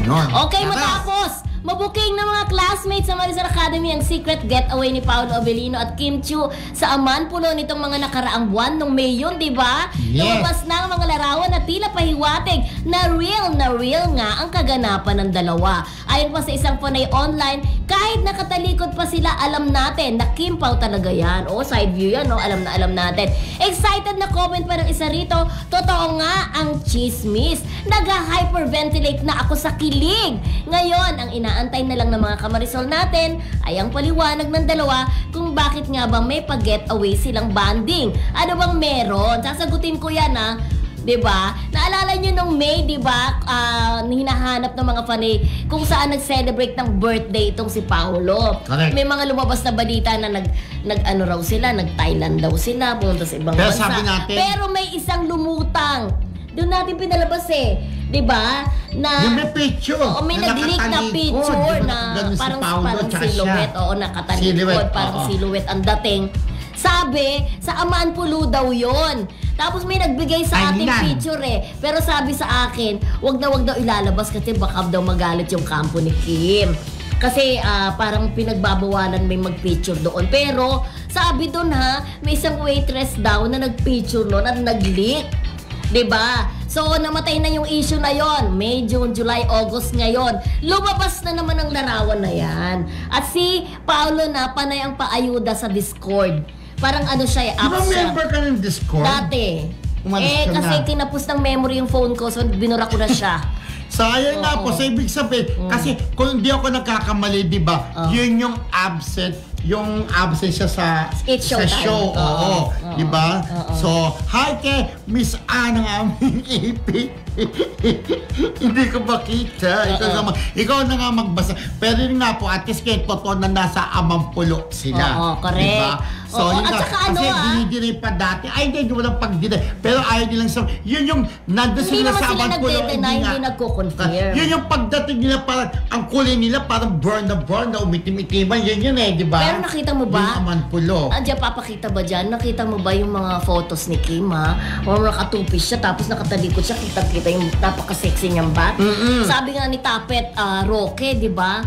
Ganon. Okay, matapos mabuking ng mga classmates sa Marisol Academy ang secret getaway ni Paolo Avellino at Kim Chiu sa Amanpulo nitong mga nakaraang buwan nung May yun, di ba? Yes. Lumabas na ang mga larawan na tila pahiwatig na real nga ang kaganapan ng dalawa. Ayon pa sa isang panay online, kahit nakatalikod pa sila, alam natin na Kim Pao talaga yan. O, side view yan, no? Alam natin. Excited na comment pa ng isa rito, totoo nga ang chismis. Nag-hyperventilate na ako sa kilig. Ngayon, ang inaantay na lang ng mga kamarisol natin ay ang paliwanag ng dalawa kung bakit nga ba may pag-getaway silang banding. Ano bang meron? Sasagutin ko yan, ha? Diba? Naalala nyo nung May, diba? Hinahanap ng mga fanay kung saan nag-celebrate ng birthday itong si Paolo. Correct. May mga lumabas na balita na nag-ano raw sila, nag-Thailand daw sila, pumunta sa ibang bansa. Sabi natin, pero may isang lumutang. Doon natin pinalabas eh. Diba? Na, yung may picture. Oo, may nag-leak na picture na parang silhouette. Oo, nakatalikod. Parang silhouette ang dating. Sabi, sa Amanpulo daw yun. Tapos may nagbigay sa ating picture eh. Pero sabi sa akin, wag daw ilalabas kasi baka daw magalit yung kampo ni Kim. Kasi parang pinagbabawalan may mag-picture doon. Pero sabi doon may isang waitress daw na nag-picture noon at nag-leak. Diba? So, namatay na yung issue na yon. May, June, July, August ngayon. Lumabas na naman ang larawan na yan. At si Paolo na panay ang paayuda sa Discord. Parang ano siya, apps siya. member ka ng Discord? Dati. Kasi kinapos ng memory yung phone ko, so binura ko na siya. Sayang nga po, sa ibig sabihin, kasi kung hindi ako nagkakamali, di ba, yun yung absent siya sa show. Oo. Di ba? So, hi kay Miss Ann ng aming EP. Hindi ko makita. Ikaw na nga magbasa. Pero yun nga po, at least kayo totoo na nasa Amanpulo sila. Oo, correct. Diba? So, yun at nga, saka kasi dinidiray pa dati. Ay, hindi, walang pagdiray. Pero ayaw nilang sa... Yun yung nandun sila sa Amanpulo. Hindi nagko-confirm. Yun yung pagdating nila, parang ang kulay nila parang burn na umitim-itiman. Yun eh, di ba? Pero nakita mo ba? Yung Amanpulo. Diyan, papakita ba dyan? Nakita mo ba yung mga photos ni Kim, ha? O nakatupis siya, tapos nakatalikod siya, kita-kita yung napaka-sexy niyang bat. Sabi nga ni Tapet Roque, di ba?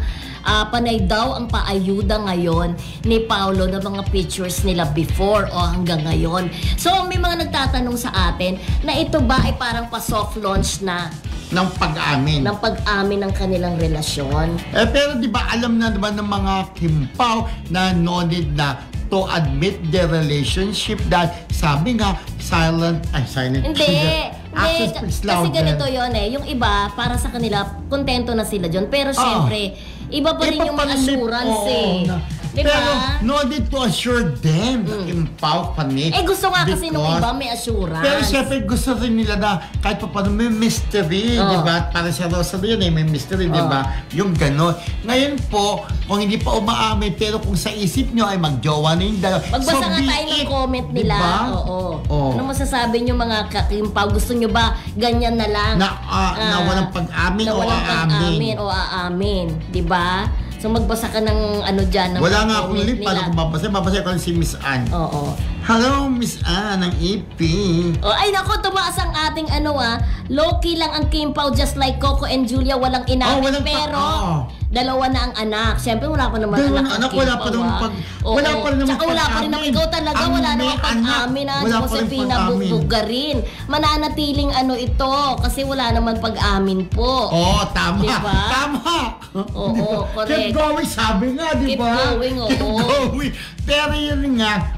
Panay daw ang paayuda ngayon ni Paolo ng mga pictures nila before o hanggang ngayon. So, may mga nagtatanong sa atin na ito ba ay parang pa-soft launch na ng pag-amin. Ng pag-amin ng kanilang relasyon. Pero di ba alam na naman ng mga Kim Pao na no need na to admit their relationship dahil sabi nga silent. Hindi. Kasi ganito yon eh. Yung iba, para sa kanila, kontento na sila dyan. Pero syempre, iba pa rin yung assurance Diba? Pero no need to assure them na Kim Pao kami. Gusto nga kasi nung iba may assurance. Pero syempre gusto rin nila na kahit pa paano may mystery, di ba? Para sa Rosario may mystery, di ba? Yung gano'n. Ngayon po, kung hindi pa umaamin, pero kung sa isip nyo ay magjowa na yung dalawa. Magbasa nga tayo ng comment nila. Diba? Ano masasabi nyo mga Kim Pao? Gusto nyo ba ganyan na lang? Na walang pag-amin o aamin? Di ba? So magbasa ka ng ano dyan. Wala nga akong link. Paano kung babasa? Babasa ko lang si Miss Ann. Hello, Miss Ann ng EP. Ay naku, tumaas ang ating low-key lang ang Kim Pao, just like Coco and Julia, walang inamin. Pero dalawa na ang anak. Siyempre wala pa naman anak. Wala pa naman pag-amin. Tsaka wala pa rin naman. Ikaw talaga, wala naman pag-amin. Josefina Bugarin. Mananatiling ito. Kasi wala naman pag-amin po. Tama. Diba? Tama. Correct. Keep going, sabi nga, di ba? Keep going. Pero yun nga,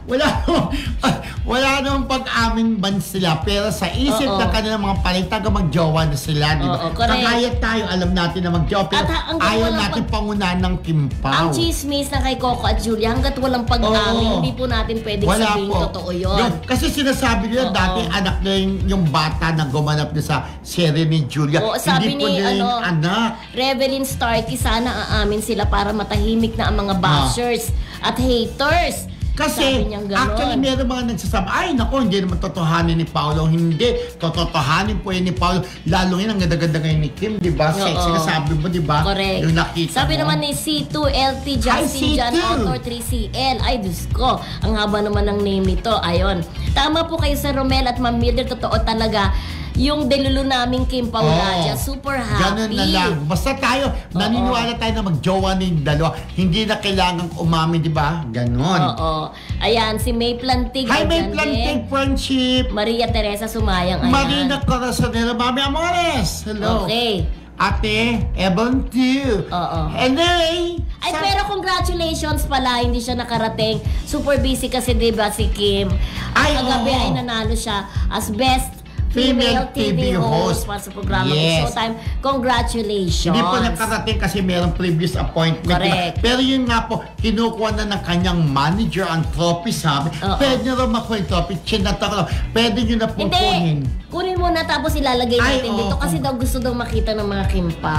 wala namang pag-amin ban sila. Pero sa isip na kanilang mga palitaga, mag-jowa na sila, di ba? Kagaya tayo, alam natin na mag-jowa. Pero ayaw natin pangunahan ng Kim Pao. Ang chismis na kay Coco at Julia, hanggat walang pag-amin, hindi po natin pwedeng sabihin totoo yun. Kasi sinasabi nila dati, anak na yung bata na gumanap na sa serye ni Julia. Sabi hindi po ni nila yung anak. Revelyn Starkey, sana aamin sila para matahimik na ang mga bashers at haters. Kasi actually meron mga nagsasabi, ay nako, hindi naman totohanin ni Paolo. Hindi, totohanin po yun ni Paolo. Lalo yun ang ganda-ganda ngayon ni Kim, di ba? Sexy na sabi mo, di ba? Correct. Yung nakita sabi mo. Naman ni C2LT Justin John Author 3CL. Ay, Diyos ko, ang haba naman ng name nito. Ayon. Tama po kayo sa Romel at Ma'am Mildred, totoo talaga yung delulu naming Kim Pauladia. Super happy. Ganun na lang. Basta tayo, naniniwala tayo na magjowa ng dalawa. Hindi na kailangang umamin, di ba? Ganun. Oo. Ayan, si May Plantig. Hi, May andyan Plantig, din. friendship. Maria Teresa Sumayang. Ayan. Marina Corazonera, Mami Amores. Hello. Okay. Ate, Ebon too. Oo. Anyway. Ay, pero congratulations pala, hindi siya nakarating. Super busy kasi, di ba, si Kim? Ay, Kagabi oo. ay nanalo siya as Best Female TV host para sa programa Yes. Showtime. Congratulations. Hindi po nakarating kasi merong previous appointment. Correct. Pero yun nga po, kinukuha na ng kanyang manager ang trophy, sabi. Oo. Pwede nyo raw makuha yung trophy. Chinata ko lang. Pwede nyo na po Hindi. kunin. Kunin mo na tapos ilalagay Ay, natin oo. dito kasi daw gusto daw makita ng mga Kimpa.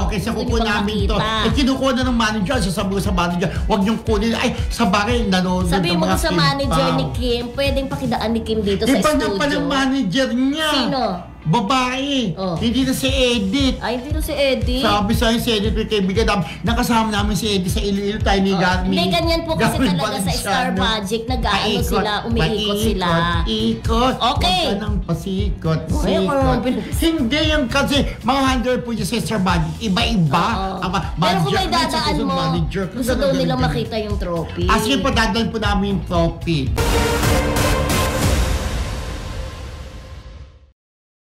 Okay. Sa Gusto kuko niyo pang namin to. makita. Kinukuha na ng manager. Sasabi ko sa manager, huwag niyong kunin. Ay, sa bagay, nanonood Sabi ng mo mga sa Kim manager Pao. ni Kim, pwedeng pakidaan ni Kim dito sa Iba na studio. pala manager niya. Sino? Babae. Oh. Hindi na si Edith. Ay, hindi to si Eddie. Sabi sa akin si Edith, may kaibigan namin, nakasama namin si Edith sa Iloilo tayo ni Gami. Hindi, ganyan po kasi talaga sa Star Magic, nag-aano sila, umiikot sila. Ikot. Okay. Huwag ka nang pasikot. Ay, Sikot. parang pinag- Hindi yung kasi, mga handler po dyan sa Star Magic, iba-iba. Oo. Ang Pero kung may minsan dadaan gusto mo, manager, gusto daw ganun, nilang ganun. makita yung trophy. Sige po, dadalhin po namin yung trophy.